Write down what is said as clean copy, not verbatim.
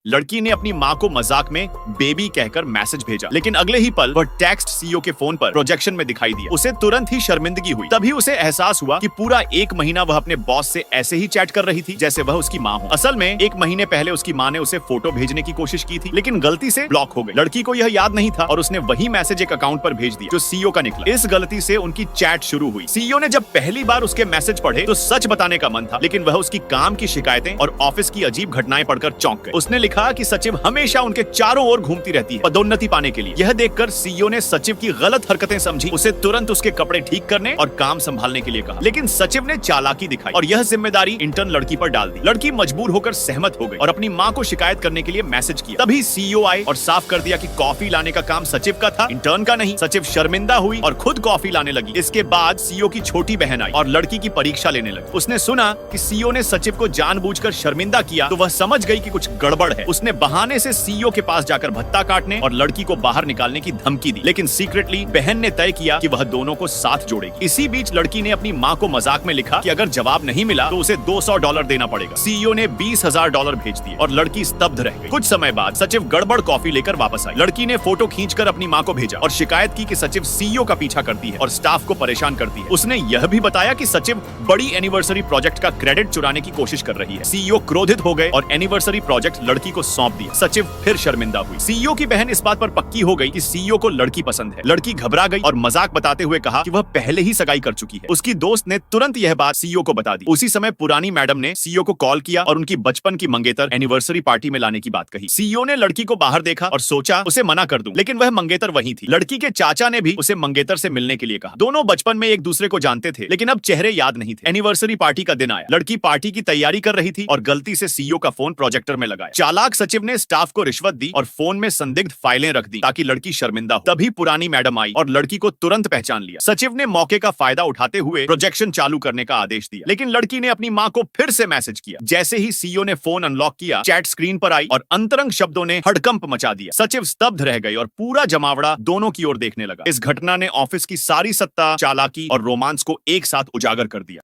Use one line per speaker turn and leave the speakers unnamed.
लड़की ने अपनी माँ को मजाक में बेबी कहकर मैसेज भेजा, लेकिन अगले ही पल वह टेक्स्ट सीईओ के फोन पर प्रोजेक्शन में दिखाई दिया। उसे तुरंत ही शर्मिंदगी हुई। तभी उसे एहसास हुआ कि पूरा 1 महीना वह अपने बॉस से ऐसे ही चैट कर रही थी जैसे वह उसकी माँ हो। असल में 1 महीने पहले उसकी माँ ने उसे फोटो भेजने की कोशिश की थी, लेकिन गलती से ब्लॉक हो गई। लड़की को यह याद नहीं था और उसने वही मैसेज एक अकाउंट पर भेज दिया जो सीईओ का निकला। इस गलती से उनकी चैट शुरू हुई। सीईओ ने जब पहली बार उसके मैसेज पढ़े तो सच बताने का मन था, लेकिन वह उसकी काम की शिकायतें और ऑफिस की अजीब घटनाएं पढ़कर चौंक गए। उसने लिखा कि सचिव हमेशा उनके चारों ओर घूमती रहती है पदोन्नति पाने के लिए। यह देखकर सीईओ ने सचिव की गलत हरकतें समझी, उसे तुरंत उसके कपड़े ठीक करने और काम संभालने के लिए कहा। लेकिन सचिव ने चालाकी दिखाई और यह जिम्मेदारी इंटर्न लड़की पर डाल दी। लड़की मजबूर होकर सहमत हो गई और अपनी माँ को शिकायत करने के लिए मैसेज किया। तभी सीईओ आए और साफ कर दिया कि कॉफी लाने का काम सचिव का था, इंटर्न का नहीं। सचिव शर्मिंदा हुई और खुद कॉफी लाने लगी। इसके बाद सीईओ की छोटी बहन आई और लड़की की परीक्षा लेने लगी। उसने सुना कि सीईओ ने सचिव को जानबूझकर शर्मिंदा किया तो वह समझ गई कि कुछ गड़बड़ है। उसने बहाने से सीईओ के पास जाकर भत्ता काटने और लड़की को बाहर निकालने की धमकी दी, लेकिन सीक्रेटली बहन ने तय किया कि वह दोनों को साथ जोड़ेगी। इसी बीच लड़की ने अपनी माँ को मजाक में लिखा कि अगर जवाब नहीं मिला तो उसे $200 देना पड़ेगा। सीईओ ने $20,000 भेज दिए और लड़की स्तब्ध रह गई। कुछ समय बाद सचिव गड़बड़ कॉफी लेकर वापस आई। लड़की ने फोटो खींचकर अपनी माँ को भेजा और शिकायत की कि सचिव सीईओ का पीछा करती है और स्टाफ को परेशान करती है। उसने यह भी बताया कि सचिव बड़ी एनिवर्सरी प्रोजेक्ट का क्रेडिट चुराने की कोशिश कर रही है। सीईओ क्रोधित हो गए और एनिवर्सरी प्रोजेक्ट लड़की को सौंप दिया। सचिव फिर शर्मिंदा हुई। सीईओ की बहन इस बात पर पक्की हो गई कि सीईओ को लड़की पसंद है। लड़की घबरा गई और मजाक बताते हुए कहा कि वह पहले ही सगाई कर चुकी है। उसकी दोस्त ने तुरंत यह बात सीईओ को बता दी। उसी समय पुरानी मैडम ने सीईओ को कॉल किया और उनकी बचपन की मंगेतर एनिवर्सरी पार्टी में लाने की बात कही। सीईओ ने लड़की को बाहर देखा और सोचा उसे मना कर दूं, लेकिन वह मंगेतर वही थी। लड़की के चाचा ने भी उसे मंगेतर से मिलने के लिए कहा। दोनों बचपन में एक दूसरे को जानते थे, लेकिन अब चेहरे याद नहीं थे। एनिवर्सरी पार्टी का दिन आया। लड़की पार्टी की तैयारी कर रही थी और गलती से सीईओ का फोन प्रोजेक्टर में लगाया। चालाक सचिव ने स्टाफ को रिश्वत दी और फोन में संदिग्ध फाइलें रख दी ताकि लड़की शर्मिंदा हो। तभी पुरानी मैडम आई और लड़की को तुरंत पहचान लिया। सचिव ने मौके का फायदा उठाते हुए प्रोजेक्शन चालू करने का आदेश दिया, लेकिन लड़की ने अपनी माँ को फिर से मैसेज किया। जैसे ही सीईओ ने फोन अनलॉक किया, चैट स्क्रीन पर आई और अंतरंग शब्दों ने हड़कंप मचा दिया। सचिव स्तब्ध रह गई और पूरा जमावड़ा दोनों की ओर देखने लगा। इस घटना ने ऑफिस की सारी सत्ता, चालाकी और रोमांस को एक साथ उजागर कर दिया।